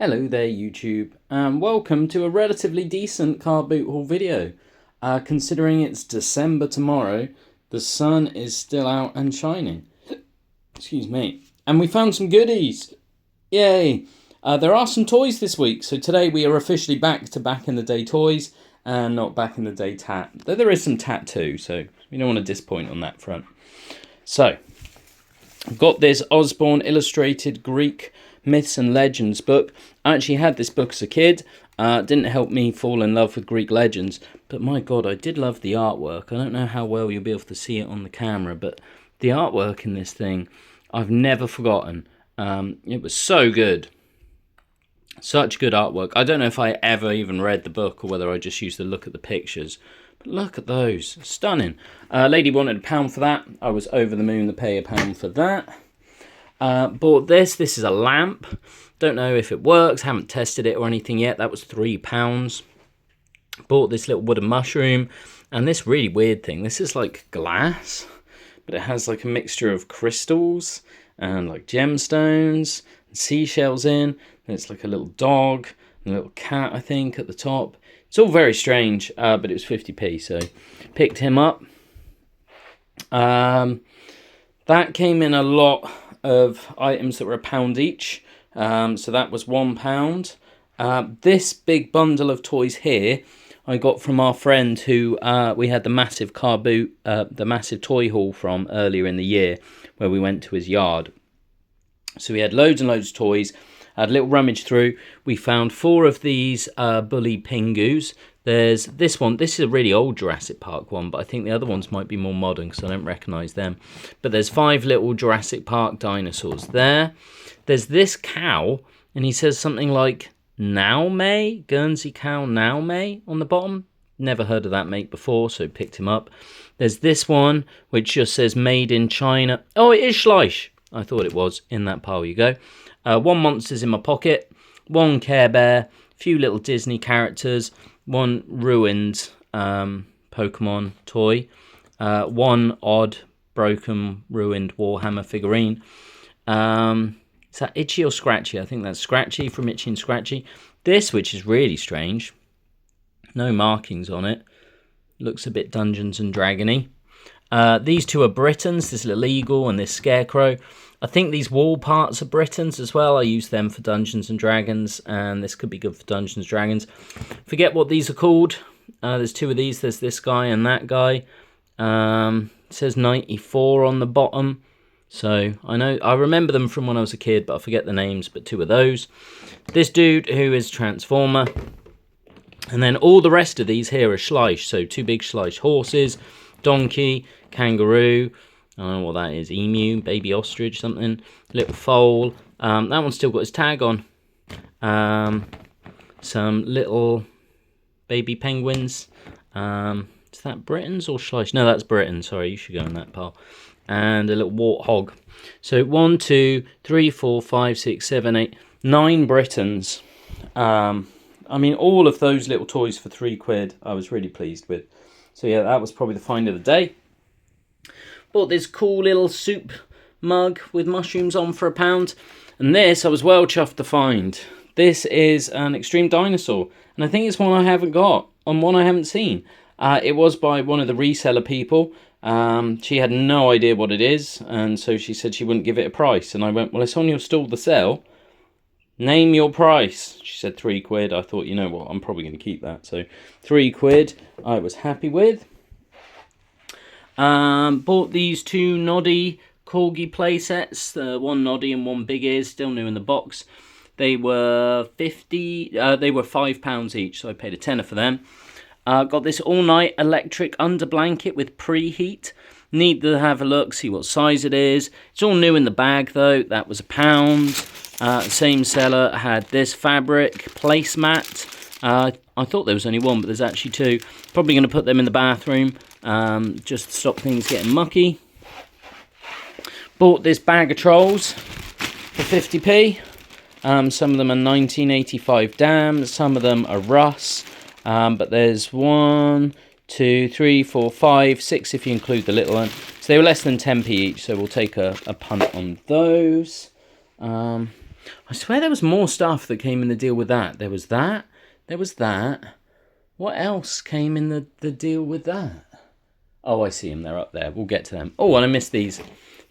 Hello there YouTube, and welcome to a relatively decent car boot haul video. Considering it's December tomorrow, the sun is still out and shining. Excuse me. And we found some goodies! Yay! There are some toys this week, so today we are officially back to back in the day toys, and not back in the day tat. Though there is some tat too, so we don't want to disappoint on that front. So, I've got this Osborne Illustrated Greek Myths and Legends book. I actually had this book as a kid. Didn't help me fall in love with Greek legends, but my god, I did love the artwork. I don't know how well you'll be able to see it on the camera, but the artwork in this thing, I've never forgotten. It was so good. Such good artwork. I don't know if I ever even read the book or whether I just used to look at the pictures. But look at those. Stunning. Lady wanted £1 for that. I was over the moon to pay £1 for that. Bought this. This is a lamp. Don't know if it works. Haven't tested it or anything yet. That was £3. Bought this little wooden mushroom. And this really weird thing. This is like glass. But it has like a mixture of crystals and like gemstones and seashells in. And it's like a little dog and a little cat, I think, at the top. It's all very strange, but it was 50p, so picked him up. That came in a lot of items that were £1 each, so that was £1. This big bundle of toys here I got from our friend who we had the massive car boot, the massive toy haul from earlier in the year, where we went to his yard. So we had loads and loads of toys. Had a little rummage through. We found 4 of these Bully Pingus. There's this one. This is a really old Jurassic Park one, but I think the other ones might be more modern because I don't recognise them. But there's 5 little Jurassic Park dinosaurs there. There's this cow, and he says something like Now May, Guernsey cow Now May on the bottom. Never heard of that mate before, so picked him up. There's this one, which just says Made in China. Oh, it is Schleich. I thought it was. In that pile you go. 1 Monsters in my pocket, 1 Care Bear, a few little Disney characters, 1 ruined Pokemon toy, 1 odd, broken, ruined Warhammer figurine. Is that Itchy or Scratchy? I think that's Scratchy from Itchy and Scratchy. This, which is really strange, no markings on it, looks a bit Dungeons and Dragony. These 2 are Britons, this little eagle and this scarecrow. I think these wall parts are Britons as well. I use them for Dungeons and Dragons, and this could be good for Dungeons and Dragons. Forget what these are called. There's 2 of these. There's this guy and that guy. It says 94 on the bottom. So I remember them from when I was a kid, but I forget the names, but 2 of those. This dude who is Transformer. And then all the rest of these here are Schleich. So 2 big Schleich horses, donkey, kangaroo. I don't know what that is. Emu, baby ostrich, something. Little foal. That one's still got his tag on. Some little baby penguins. Is that Britons or Schleich? No, that's Britain. Sorry, you should go in that pile. And a little warthog. So 1, 2, 3, 4, 5, 6, 7, 8, 9 Britons. I mean, all of those little toys for £3 I was really pleased with. So yeah, that was probably the find of the day. Bought this cool little soup mug with mushrooms on for £1. And this I was well chuffed to find. This is an Extreme Dinosaur. And I think it's one I haven't got, and one I haven't seen. It was by one of the reseller people. She had no idea what it is, and so she said she wouldn't give it a price. And I went, well, it's on your stall to sell. Name your price. She said £3. I thought, you know what, I'm probably going to keep that. So £3 I was happy with. Bought these 2 Noddy Corgi playsets, 1 Noddy and 1 Big Ears, still new in the box. They were £5 each, so I paid a tenner for them. Got this all-night electric under blanket with preheat. Need to have a look, see what size it is. It's all new in the bag though. That was £1. Same seller had this fabric placemat. I thought there was only 1, but there's actually 2. Probably going to put them in the bathroom. Just to stop things getting mucky. Bought this bag of trolls for 50p. Some of them are 1985 Dam, some of them are Russ. But there's 1, 2, 3, 4, 5, 6 if you include the little one. So they were less than 10p each, so we'll take a punt on those. I swear there was more stuff that came in the deal with that. There was that. There was that. What else came in the deal with that? Oh, I see them. They're up there. We'll get to them. Oh, and I missed these.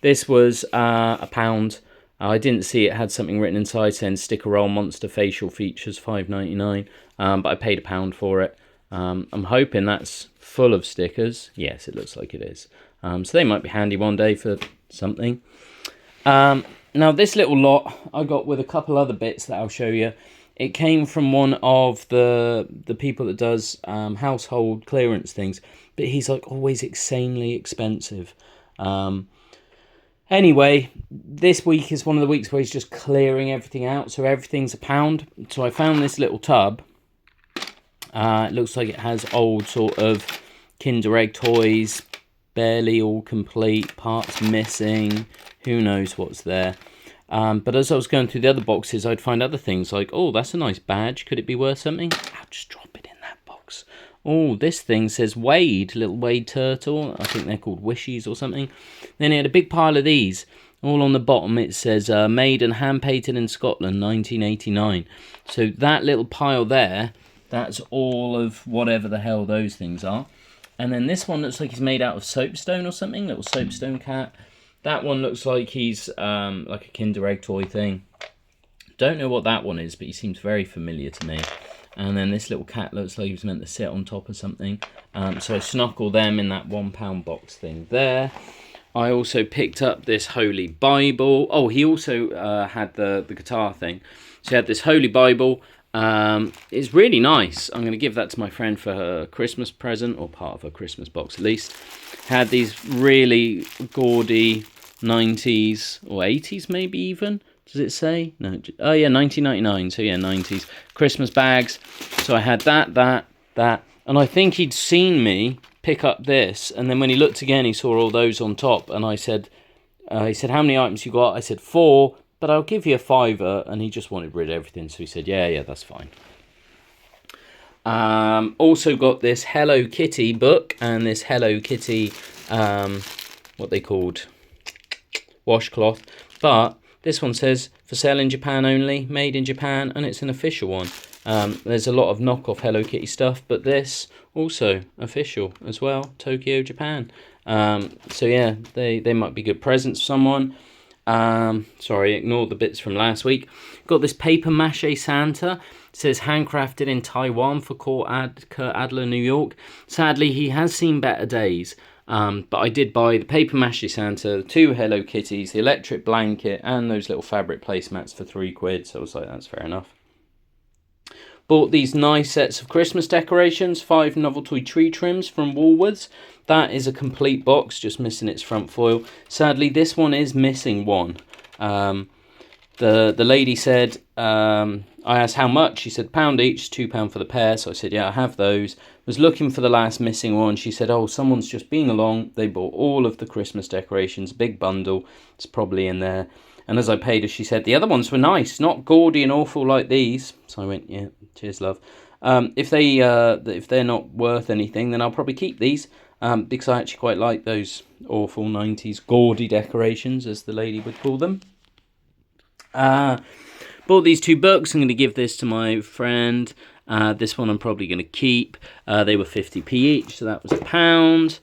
This was £1. I didn't see it had something written inside saying Sticker Roll Monster Facial Features $5.99. But I paid £1 for it. I'm hoping that's full of stickers. Yes, it looks like it is. So they might be handy one day for something. Now this little lot I got with a couple other bits that I'll show you. It came from one of the people that does household clearance things, but he's like always insanely expensive. Anyway, this week is one of the weeks where he's just clearing everything out, so everything's £1. So I found this little tub. It looks like it has old sort of Kinder Egg toys, barely all complete, parts missing, who knows what's there. But as I was going through the other boxes, I'd find other things like, oh, that's a nice badge, could it be worth something? I'll just drop it in that box. Oh, this thing says Wade, little Wade turtle, I think they're called Wishies or something. Then it had a big pile of these, all on the bottom it says made and hand-painted in Scotland, 1989. So that little pile there, that's all of whatever the hell those things are. And then this one looks like he's made out of soapstone or something, little soapstone cat. That one looks like he's like a Kinder Egg toy thing. Don't know what that one is, but he seems very familiar to me. And then this little cat looks like he was meant to sit on top of something. So I snuck all them in that £1 box thing there. I also picked up this Holy Bible. Oh, he also had the guitar thing. So he had this Holy Bible. It's really nice. I'm going to give that to my friend for her Christmas present, or part of her Christmas box at least. Had these really gaudy 90s or 80s maybe even. Does it say? No. Oh yeah, 1999. So yeah, 90s. Christmas bags. So I had that. And I think he'd seen me pick up this. And then when he looked again, he saw all those on top. And I said, he said, how many items you got? I said, 4. But I'll give you a £5, and he just wanted rid of everything, so he said, yeah, that's fine. Also got this Hello Kitty book, and this Hello Kitty, what they called, washcloth. But this one says, for sale in Japan only, made in Japan, and it's an official one. There's a lot of knockoff Hello Kitty stuff, but this, also official as well, Tokyo, Japan. So yeah, they might be good presents for someone. Sorry, ignore the bits from last week. Got this paper mache Santa. It says handcrafted in Taiwan for Kurt Adler, New York. Sadly, he has seen better days. But I did buy the paper mache Santa, 2 Hello Kitties, the electric blanket, and those little fabric placemats for £3. So I was like, that's fair enough. Bought these nice sets of Christmas decorations, 5 novelty tree trims from Woolworths. That is a complete box, just missing its front foil. Sadly, this one is missing one. The lady said, I asked how much. She said £1 each, £2 for the pair. So I said, yeah, I have those. Was looking for the last missing one. She said, oh, someone's just been along. They bought all of the Christmas decorations, big bundle. It's probably in there. And as I paid her, she said, the other ones were nice, not gaudy and awful like these. So I went, yeah, cheers, love. If they're not worth anything, then I'll probably keep these. Because I actually quite like those awful 90s gaudy decorations, as the lady would call them. Bought these 2 books. I'm going to give this to my friend. This one I'm probably going to keep. They were 50p each, so that was £1.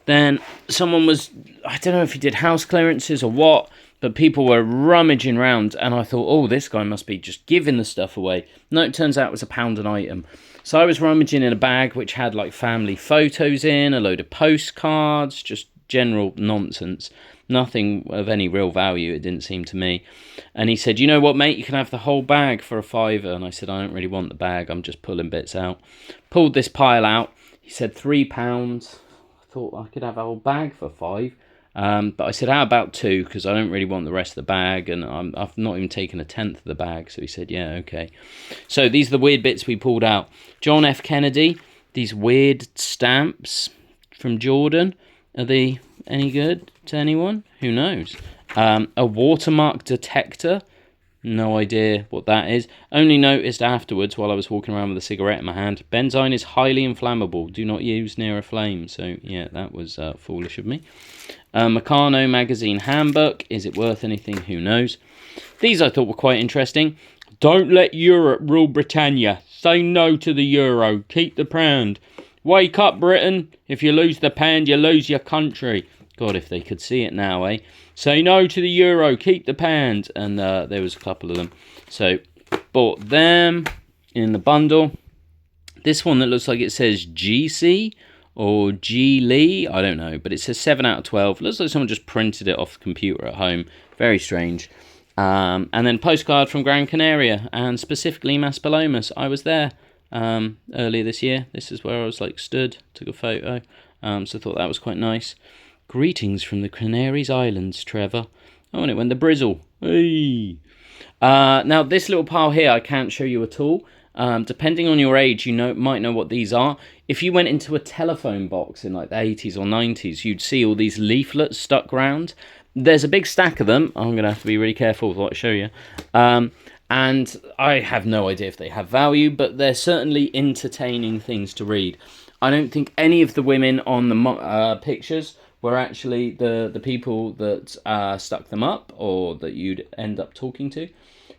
Then someone was, I don't know if he did house clearances or what, but people were rummaging around, and I thought, oh, this guy must be just giving the stuff away. No, it turns out it was £1 an item. So I was rummaging in a bag which had like family photos in, a load of postcards, just general nonsense. Nothing of any real value, it didn't seem to me. And he said, you know what, mate, you can have the whole bag for £5. And I said, I don't really want the bag, I'm just pulling bits out. Pulled this pile out. He said £3. I thought I could have a whole bag for £5. But I said, how about 2? Because I don't really want the rest of the bag, and I've not even taken a tenth of the bag. So he said, yeah, okay. So these are the weird bits we pulled out. John F. Kennedy, these weird stamps from Jordan. Are they any good to anyone? Who knows? A watermark detector. No idea what that is. Only noticed afterwards while I was walking around with a cigarette in my hand. Benzine is highly inflammable. Do not use near a flame. So, yeah, that was foolish of me. Meccano magazine handbook. Is it worth anything? Who knows? These I thought were quite interesting. Don't let Europe rule Britannia. Say no to the euro. Keep the pound. Wake up, Britain. If you lose the pound, you lose your country. God, if they could see it now, eh? Say no to the euro, keep the pound. And there was a couple of them. So, bought them in the bundle. This one that looks like it says GC or G Lee. I don't know, but it says 7 out of 12. Looks like someone just printed it off the computer at home. Very strange. And then postcard from Gran Canaria, and specifically Maspalomas. I was there earlier this year. This is where I was stood, took a photo. So I thought that was quite nice. Greetings from the Canaries Islands, Trevor. Oh, and it went the Brizzle. Hey. Now, this little pile here I can't show you at all. Depending on your age, you might know what these are. If you went into a telephone box in the 80s or 90s, you'd see all these leaflets stuck round. There's a big stack of them. I'm going to have to be really careful with what I show you. And I have no idea if they have value, but they're certainly entertaining things to read. I don't think any of the women on the pictures were actually the people that stuck them up or that you'd end up talking to.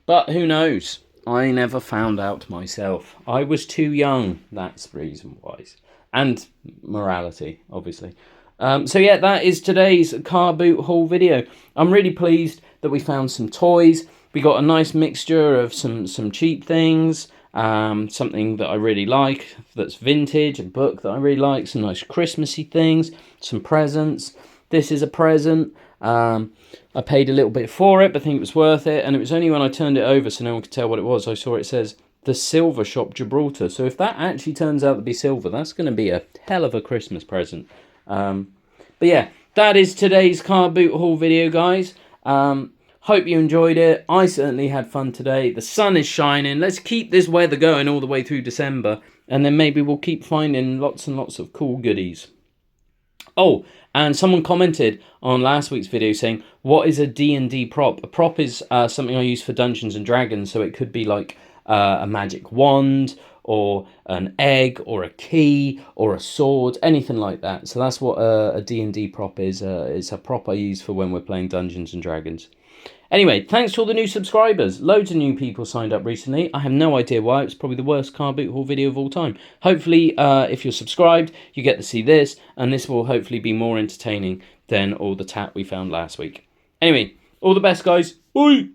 But who knows? I never found out myself. I was too young. That's the reason why. And morality, obviously. So yeah, that is today's car boot haul video. I'm really pleased that we found some toys. We got a nice mixture of some cheap things, something that I really like that's vintage, a book that I really like, some nice Christmassy things, some presents. This is a present. I paid a little bit for it, but I think it was worth it. And it was only when I turned it over so no one could tell what it was, I saw it says The Silver Shop Gibraltar. So if that actually turns out to be silver, that's going to be a hell of a Christmas present. But yeah, that is today's car boot haul video, guys. Hope you enjoyed it. I certainly had fun today. The sun is shining. Let's keep this weather going all the way through December. And then maybe we'll keep finding lots and lots of cool goodies. Oh, and someone commented on last week's video saying, what is a D&D prop? A prop is something I use for Dungeons and Dragons. So it could be like a magic wand, or an egg, or a key, or a sword, anything like that. So that's what a D&D prop is. It's a prop I use for when we're playing Dungeons and Dragons. Anyway, thanks to all the new subscribers. Loads of new people signed up recently. I have no idea why. It's probably the worst car boot haul video of all time. Hopefully, if you're subscribed, you get to see this, and this will hopefully be more entertaining than all the tat we found last week. Anyway, all the best, guys. Bye!